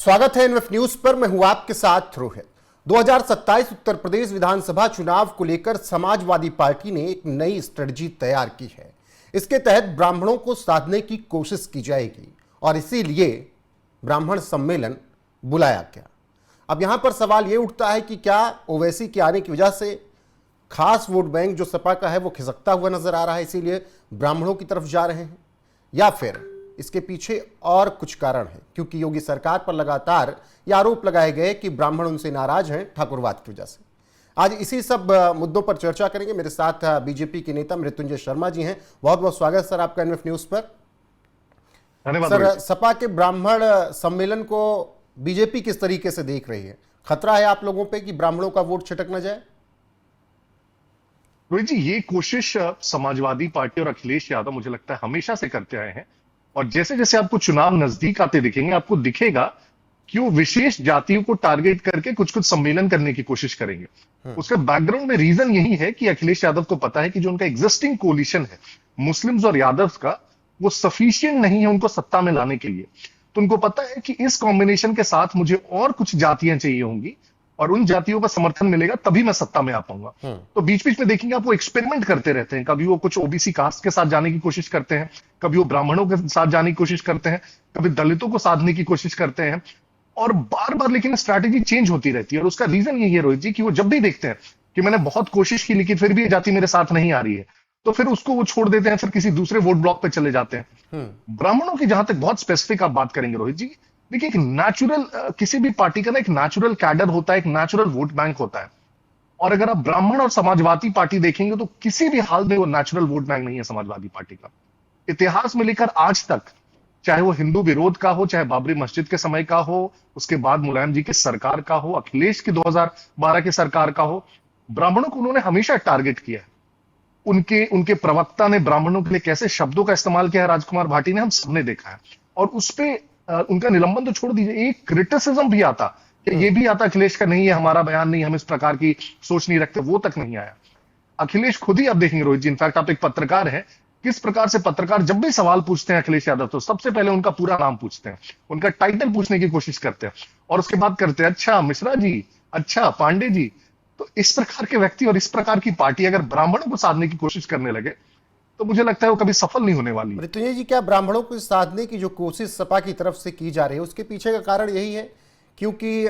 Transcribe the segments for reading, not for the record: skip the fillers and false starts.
स्वागत है NF news पर। मैं हूं आपके साथ रोहित। 2027 उत्तर प्रदेश विधानसभा चुनाव को लेकर समाजवादी पार्टी ने एक नई स्ट्रेटजी तैयार की है। इसके तहत ब्राह्मणों को साधने की कोशिश की जाएगी और इसीलिए ब्राह्मण सम्मेलन बुलाया गया। अब यहां पर सवाल यह उठता है कि क्या ओवैसी के आने की वजह से खास वोट बैंक जो सपा का है वो खिसकता हुआ नजर आ रहा है, इसीलिए ब्राह्मणों की तरफ जा रहे हैं, या फिर इसके पीछे और कुछ कारण है? क्योंकि योगी सरकार पर लगातार ये आरोप लगाए गए कि ब्राह्मण उनसे नाराज हैं ठाकुरवाद की वजह से। आज इसी सब मुद्दों पर चर्चा करेंगे। मेरे साथ बीजेपी के नेता मृत्युंजय शर्मा जी हैं। बहुत बहुत स्वागत सर आपका एनएफ न्यूज पर। सर, सपा के ब्राह्मण सम्मेलन को बीजेपी किस तरीके से देख रही है? खतरा है आप लोगों पे कि ब्राह्मणों का वोट छिटक न जाए? रोहित जी, ये कोशिश समाजवादी पार्टी और अखिलेश यादव मुझे लगता है हमेशा से करते आए हैं। और जैसे जैसे आपको चुनाव नजदीक आते दिखेंगे, आपको दिखेगा कि वो विशेष जातियों को टारगेट करके कुछ कुछ सम्मेलन करने की कोशिश करेंगे। उसका बैकग्राउंड में रीजन यही है कि अखिलेश यादव को पता है कि जो उनका एग्जिस्टिंग कोलिशन है मुस्लिम्स और यादव्स का, वो सफिशियंट नहीं है उनको सत्ता में लाने के लिए। तो उनको पता है कि इस कॉम्बिनेशन के साथ मुझे और कुछ जातियां चाहिए होंगी और उन जातियों का समर्थन मिलेगा तभी मैं सत्ता में आ पाऊंगा। तो बीच बीच में देखेंगे आप वो एक्सपेरिमेंट करते रहते हैं। कभी वो कुछ ओबीसी कास्ट के साथ जाने की कोशिश करते हैं, कभी वो ब्राह्मणों के साथ जाने की कोशिश करते हैं, कभी दलितों को साधने की कोशिश करते हैं, और बार बार लेकिन स्ट्रैटेजी चेंज होती रहती है। और उसका रीजन यही है रोहित जी कि वो जब भी देखते हैं कि मैंने बहुत कोशिश की लेकिन फिर भी ये जाति मेरे साथ नहीं आ रही है, तो फिर उसको वो छोड़ देते हैं, फिर किसी दूसरे वोट ब्लॉक पे चले जाते हैं। ब्राह्मणों की जहां तक बहुत स्पेसिफिक आप बात करेंगे रोहित जी, देखिए एक नेचुरल, किसी भी पार्टी का ना एक नेचुरल कैडर होता है, एक नेचुरल वोट बैंक होता है। और अगर आप ब्राह्मण और समाजवादी पार्टी देखेंगे तो किसी भी हाल में वो नेचुरल वोट बैंक नहीं है समाजवादी पार्टी का। इतिहास में लेकर आज तक, चाहे वो हिंदू विरोध का हो, चाहे बाबरी मस्जिद के समय का हो, उसके बाद मुलायम जी की सरकार का हो, अखिलेश की 2012 की सरकार का हो, ब्राह्मणों को उन्होंने हमेशा टारगेट किया है। उनके प्रवक्ता ने ब्राह्मणों के लिए कैसे शब्दों का इस्तेमाल किया है, राजकुमार भाटी ने, हम सबने देखा है। और उस पे उनका निलंबन तो छोड़ दीजिए, एक क्रिटिसिज्म भी आता, ये भी आता अखिलेश का, नहीं है हमारा बयान नहीं, हम इस प्रकार की सोच नहीं रखते, वो तक नहीं आया। अखिलेश खुद ही आप देखेंगे रोहित जी, इनफैक्ट आप एक पत्रकार हैं, किस प्रकार से पत्रकार जब भी सवाल पूछते हैं अखिलेश यादव तो सबसे पहले उनका पूरा नाम पूछते हैं, उनका टाइटल पूछने की कोशिश करते हैं, और उसके बाद करते हैं अच्छा मिश्रा जी, अच्छा पांडे जी। तो इस प्रकार के व्यक्ति और इस प्रकार की पार्टी अगर ब्राह्मणों को साधने की कोशिश करने लगे तो मुझे लगता है वो कभी सफल नहीं होने वाली। मृत्युंजय जी, क्या ब्राह्मणों को साधने की जो कोशिश सपा की तरफ से की जा रही है उसके पीछे का कारण यही है क्योंकि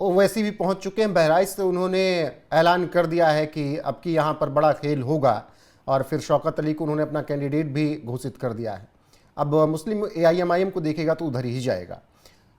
ओवैसी भी पहुंच चुके हैं बहराइच से, उन्होंने ऐलान कर दिया है कि अब की यहाँ पर बड़ा खेल होगा, और फिर शौकत अली को उन्होंने अपना कैंडिडेट भी घोषित कर दिया है। अब मुस्लिम एआईएमआईएम को देखेगा तो उधर ही जाएगा।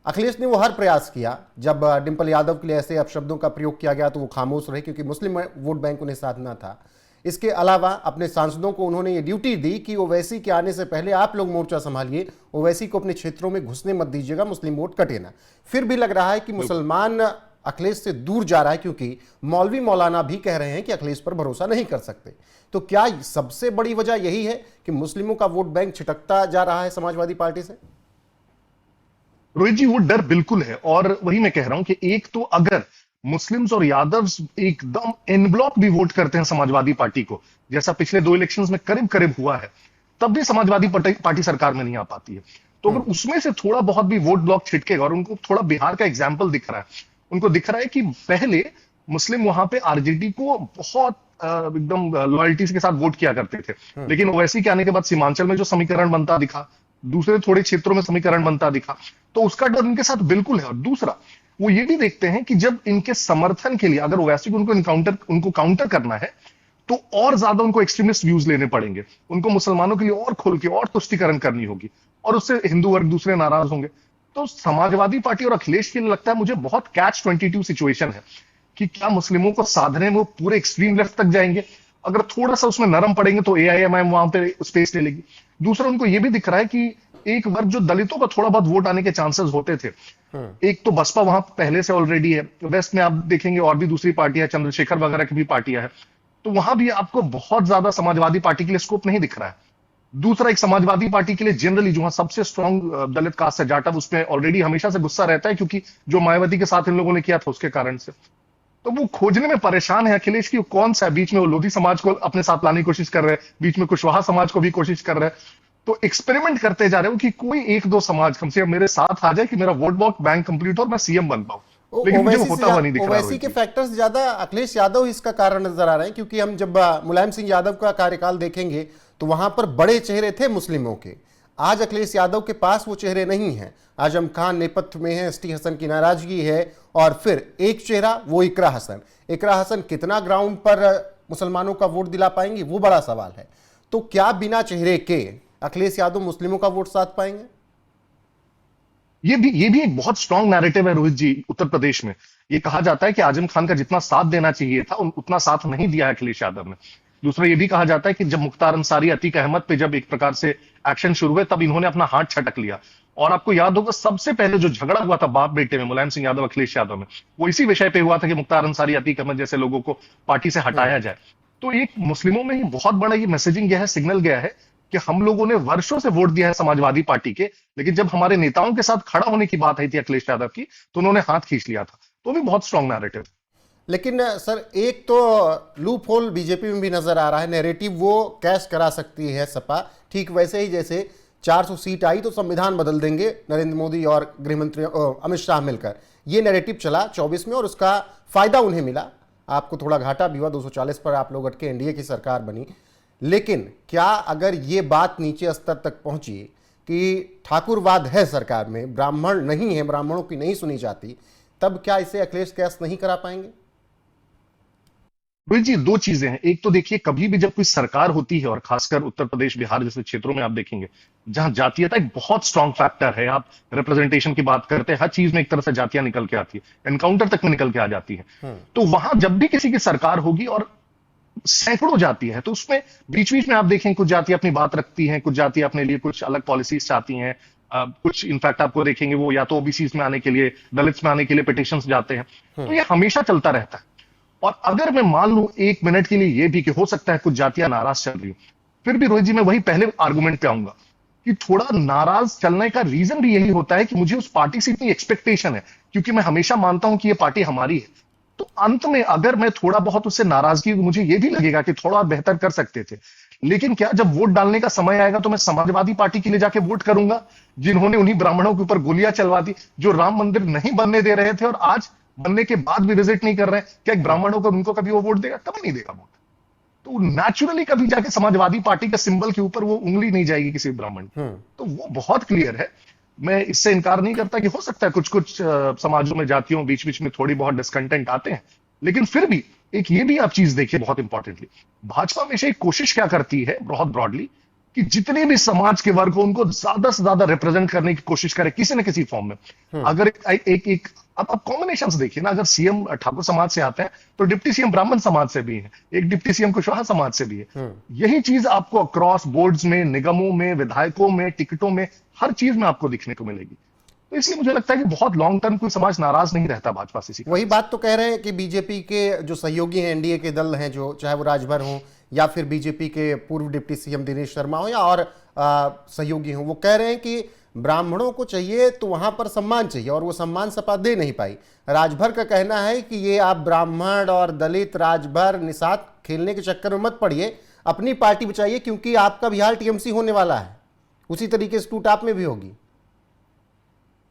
अखिलेश ने वो हर प्रयास किया, जब डिंपल यादव के लिए ऐसे अपशब्दों का प्रयोग किया गया तो वो खामोश रहे क्योंकि मुस्लिम वोट बैंक उन्हें साधना था। इसके अलावा अपने सांसदों को उन्होंने ये ड्यूटी दी कि ओवैसी के आने से पहले आप लोग मोर्चा संभालिए, ओवैसी को अपने क्षेत्रों में घुसने मत दीजिएगा, मुस्लिम वोट कटे ना। फिर भी लग रहा है कि मुसलमान अखिलेश से दूर जा रहा है क्योंकि मौलवी मौलाना भी कह रहे हैं कि अखिलेश पर भरोसा नहीं कर सकते। तो क्या सबसे बड़ी वजह यही है कि मुस्लिमों का वोट बैंक छिटकता जा रहा है समाजवादी पार्टी से? रोहित जी, वो डर बिल्कुल है, और वही मैं कह रहा हूं कि एक तो अगर मुस्लिम्स और यादव्स एकदम इन ब्लॉक भी वोट करते हैं समाजवादी पार्टी को, जैसा पिछले 2 इलेक्शंस में करीब करीब हुआ है, तब भी समाजवादी पार्टी सरकार में नहीं आ पाती है। तो अगर उसमें से थोड़ा बहुत भी वोट ब्लॉक छिटकेगा, और उनको थोड़ा बिहार का एग्जाम्पल दिख रहा है, उनको दिख रहा है कि पहले मुस्लिम वहां पे आरजेडी को बहुत एकदम लॉयल्टी के साथ वोट किया करते थे, लेकिन ओवैसी के आने के बाद सीमांचल में जो समीकरण बनता दिखा, दूसरे थोड़े क्षेत्रों में समीकरण बनता दिखा, तो उसका डर इनके साथ बिल्कुल है। और दूसरा, वो ये भी देखते हैं कि जब इनके समर्थन के लिए अगर ओवैसी को उनको काउंटर करना है तो और ज्यादा उनको एक्सट्रीमिस्ट व्यूज लेने पड़ेंगे, उनको मुसलमानों के लिए और खुल के और तुष्टीकरण करनी होगी, और उससे हिंदू वर्ग दूसरे नाराज होंगे। तो समाजवादी पार्टी और अखिलेश के लिए लगता है मुझे बहुत कैच-22 सिचुएशन है कि क्या मुस्लिमों को साधने में वो पूरे एक्सट्रीम लेफ्ट तक जाएंगे, अगर थोड़ा सा उसमें नरम पड़ेंगे तो एआईएमआईएम वहां पे स्पेस ले लेगी। दूसरा, उनको ये भी दिख रहा है कि एक वर्ग जो दलितों का थोड़ा बहुत वोट आने के चांसेस होते थे, एक तो बसपा वहां पहले से ऑलरेडी है, वेस्ट में आप देखेंगे और भी दूसरी पार्टियां, चंद्रशेखर वगैरह की भी पार्टियां है, तो वहां भी आपको बहुत ज्यादा समाजवादी पार्टी के लिए स्कोप नहीं दिख रहा है। दूसरा, एक समाजवादी पार्टी के लिए जनरली जो सबसे स्ट्रॉन्ग दलित कास्ट है जाटव, उसमें ऑलरेडी हमेशा से गुस्सा रहता है क्योंकि जो मायावती के साथ इन लोगों ने किया था उसके कारण से, तो वो खोजने में परेशान है अखिलेश की कौन सा है। बीच में वो लोधी समाज को अपने साथ लाने की कोशिश कर रहे हैं, बीच में कुशवाहा समाज को भी कोशिश कर रहे हैं। तो एक्सपेरिमेंट करते जा रहे हो कि कोई एक दो समाज कम से कम मेरे साथ आ जाए कि मेरा वोट बैंक कंप्लीट हो और मैं सीएम बन पाऊं। लेकिन मुझे वो होता हुआ नहीं दिख रहा। ओवैसी के फैक्टर्स ज्यादा अखिलेश यादव इसका कारण नजर आ रहे हैं, क्योंकि हम जब मुलायम सिंह यादव का कार्यकाल देखेंगे तो वहां पर बड़े चेहरे थे मुस्लिमों के। आज अखिलेश यादव के पास वो चेहरे नहीं हैं। आजम खान नेपथ्य में है, एसटी हसन की नाराजगी है, और फिर एक चेहरा वो इकरा हसन। इकरा हसन कितना ग्राउंड पर मुसलमानों का वोट दिला पाएंगे, वो बड़ा सवाल है। तो क्या बिना चेहरे के अखिलेश यादव मुस्लिमों का वोट साध पाएंगे? ये भी एक बहुत स्ट्रांग नैरेटिव है रोहित जी। उत्तर प्रदेश में ये कहा जाता है कि आजम खान का जितना साथ देना चाहिए था उतना साथ नहीं दिया है अखिलेश यादव ने। दूसरा ये भी कहा जाता है कि जब मुख्तार अंसारी अतीक अहमद पे जब एक प्रकार से एक्शन शुरू हुए तब इन्होंने अपना हाथ छटक लिया। और आपको याद होगा सबसे पहले जो झगड़ा हुआ था बाप बेटे में, मुलायम सिंह यादव अखिलेश यादव में, वो इसी विषय पे हुआ था कि मुख्तार अंसारी अतीक अहमद जैसे लोगों को पार्टी से हटाया जाए। तो एक मुस्लिमों में ही बहुत बड़ा ये मैसेजिंग गया है, सिग्नल गया है कि हम लोगों ने वर्षों से वोट दिया है समाजवादी पार्टी के, लेकिन जब हमारे नेताओं के साथ खड़ा होने की बात आई थी अखिलेश यादव की तो उन्होंने हाथ खींच लिया था। तो भी बहुत स्ट्रांग नैरेटिव। लेकिन सर, एक तो लूप होल बीजेपी में भी नजर आ रहा है। नैरेटिव वो कैश करा सकती है सपा, ठीक वैसे ही जैसे 400 सीट आई तो संविधान बदल देंगे नरेंद्र मोदी और गृहमंत्री अमित शाह मिलकर। ये नैरेटिव चला 24 में और उसका फायदा उन्हें मिला। आपको थोड़ा घाटा भी हुआ, 240 पर आप लोग अटके, एनडीए की सरकार बनी। लेकिन क्या अगर ये बात नीचे स्तर तक पहुंची कि ठाकुरवाद है सरकार में, ब्राह्मण नहीं है, ब्राह्मणों की नहीं सुनी जाती, तब क्या इसे अखिलेश कैश नहीं करा पाएंगे? रोहित जी, दो चीजें हैं। एक तो देखिए, कभी भी जब कोई सरकार होती है और खासकर उत्तर प्रदेश बिहार जैसे क्षेत्रों में आप देखेंगे जहां जातीयता एक बहुत स्ट्रांग फैक्टर है, आप रिप्रेजेंटेशन की बात करते हैं, हर चीज में एक तरह से जातियां निकल के आती है, एनकाउंटर तक में निकल के आ जाती है। तो वहां जब भी किसी की सरकार होगी और सैकड़ों जाति है तो उसमें बीच बीच में आप देखें कुछ जाति अपनी बात रखती हैं, कुछ जाति अपने लिए कुछ अलग पॉलिसीज चाहती हैं। कुछ इनफैक्ट आपको देखेंगे वो या तो ओबीसी में आने के लिए, दलित्स में आने के लिए पिटिशंस जाते हैं। तो ये हमेशा चलता रहता है। और अगर मैं मान लूं एक मिनट के लिए ये भी कि हो सकता है कुछ जातियां नाराज चल रही हो, फिर भी रोहित जी मैं वही पहले आर्गुमेंट पे आऊंगा कि थोड़ा नाराज चलने का रीजन भी यही होता है कि मुझे उस पार्टी से इतनी एक्सपेक्टेशन है, क्योंकि मैं हमेशा मानता हूं कि ये पार्टी हमारी है। तो अंत में अगर मैं थोड़ा बहुत उससे नाराजगी, मुझे ये भी लगेगा कि थोड़ा बेहतर कर सकते थे, लेकिन क्या जब वोट डालने का समय आएगा तो मैं समाजवादी पार्टी के लिए जाके वोट करूंगा जिन्होंने उन्हीं ब्राह्मणों के ऊपर गोलियां चलवा दी, जो राम मंदिर नहीं बनने दे रहे थे और आज बनने के बाद भी विजिट नहीं कर रहे हैं? क्या एक ब्राह्मणों को उनको कभी वो वोट देगा? कभी नहीं देगा वोट। तो नेचुरली कभी जाके समाजवादी पार्टी के सिंबल के ऊपर वो उंगली नहीं जाएगी किसी ब्राह्मण की। तो वो बहुत क्लियर है। मैं इससे इनकार नहीं करता कि हो सकता है कुछ कुछ समाजों में, जातियों बीच बीच में थोड़ी बहुत डिस्कंटेंट आते हैं, लेकिन फिर भी एक ये भी आप चीज देखिए बहुत इंपॉर्टेंटली, भाजपा हमेशा एक कोशिश क्या करती है बहुत ब्रॉडली कि जितने भी समाज के वर्ग हो उनको ज्यादा से ज्यादा रिप्रेजेंट करने की कोशिश करे किसी न किसी फॉर्म में। अगर एक अब कॉम्बिनेशंस देखिए ना, अगर सीएम ठाकुर समाज से आते हैं तो डिप्टी सीएम ब्राह्मण समाज से भी है, एक डिप्टी सीएम कुशवाहा समाज से भी है। यही चीज आपको अक्रॉस बोर्ड्स में, निगमों में, विधायकों में, टिकटों में, हर चीज में आपको दिखने को मिलेगी। तो इसलिए मुझे लगता है कि बहुत लॉन्ग टर्म कोई समाज नाराज नहीं रहता भाजपा से। वही बात तो कह रहे हैं कि बीजेपी के जो सहयोगी हैं, एनडीए के दल हैं, जो चाहे वो राजभर हों या फिर बीजेपी के पूर्व डिप्टी सीएम दिनेश शर्मा हो या और सहयोगी हों, वो कह रहे हैं कि ब्राह्मणों को चाहिए तो वहां पर सम्मान चाहिए और वो सम्मान सपा दे नहीं पाई। राजभर का कहना है कि ये आप ब्राह्मण और दलित, राजभर, निषाद खेलने के चक्कर में मत पड़िए, अपनी पार्टी बचाइए, क्योंकि आपका बिहार टीएमसी होने वाला है, उसी तरीके से टूट आप में भी होगी।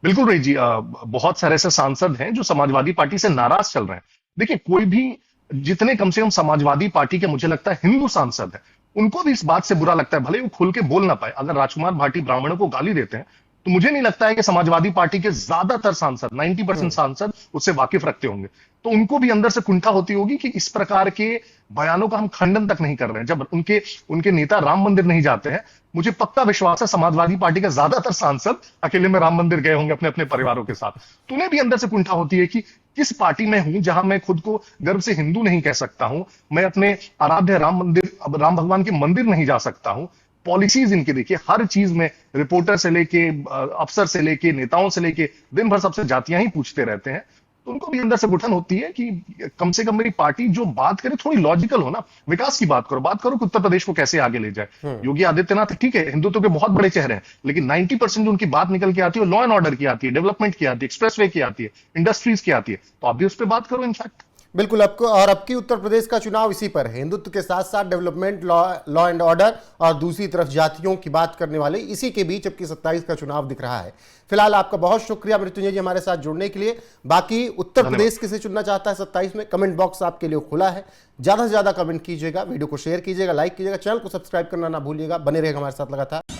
बिल्कुल रही जी, बहुत सारे ऐसे सांसद हैं जो समाजवादी पार्टी से नाराज चल रहे हैं। देखिए, कोई भी जितने कम से कम समाजवादी पार्टी के मुझे लगता है हिंदू सांसद है, उनको भी इस बात से बुरा लगता है, भले वो खुल के बोल ना पाए। अगर राजकुमार भाटी ब्राह्मणों को गाली देते हैं तो मुझे नहीं लगता है कि समाजवादी पार्टी के ज्यादातर सांसद, 90% सांसद उससे वाकिफ रखते होंगे। तो उनको भी अंदर से कुंठा होती होगी कि इस प्रकार के बयानों का हम खंडन तक नहीं कर रहे हैं। जब उनके नेता राम मंदिर नहीं जाते हैं, मुझे पक्का विश्वास है समाजवादी पार्टी के ज्यादातर सांसद अकेले में राम मंदिर गए होंगे अपने अपने परिवारों के साथ। तो उन्हें भी अंदर से कुंठा होती है कि किस पार्टी में हूं जहां मैं खुद को गर्व से हिंदू नहीं कह सकता हूं, मैं अपने आराध्य राम मंदिर, राम भगवान के मंदिर नहीं जा सकता हूं। पॉलिसीज इनकी देखिए, हर चीज में रिपोर्टर से लेके, अफसर से लेके, नेताओं से लेके, दिन भर सबसे जातियां ही पूछते रहते हैं। तो उनको भी अंदर से घुटन होती है कि कम से कम मेरी पार्टी जो बात करे थोड़ी लॉजिकल हो ना, विकास की बात करो कि उत्तर प्रदेश को कैसे आगे ले जाए। योगी आदित्यनाथ ठीक है, हिंदुत्व के बहुत बड़े चेहरे हैं, लेकिन 90% जो उनकी बात निकल के आती है लॉ एंड ऑर्डर की आती है, डेवलपमेंट की आती है, एक्सप्रेसवे की आती है, इंडस्ट्रीज की आती है। तो आप भी उस पर बात करो इनफैक्ट। बिल्कुल। अब की उत्तर प्रदेश का चुनाव इसी पर है। हिंदुत्व के साथ साथ डेवलपमेंट, लॉ एंड ऑर्डर, और दूसरी तरफ जातियों की बात करने वाले, इसी के बीच अब की 27 का चुनाव दिख रहा है। फिलहाल आपका बहुत शुक्रिया मृत्युंजय जी हमारे साथ जुड़ने के लिए। बाकी उत्तर प्रदेश किसे चुनना चाहता है 27 में, कमेंट बॉक्स आपके लिए खुला है। ज्यादा से ज्यादा कमेंट कीजिएगा, वीडियो को शेयर कीजिएगा, लाइक कीजिएगा, चैनल को सब्सक्राइब करना ना भूलिएगा। बने रहेगा हमारे साथ लगातार।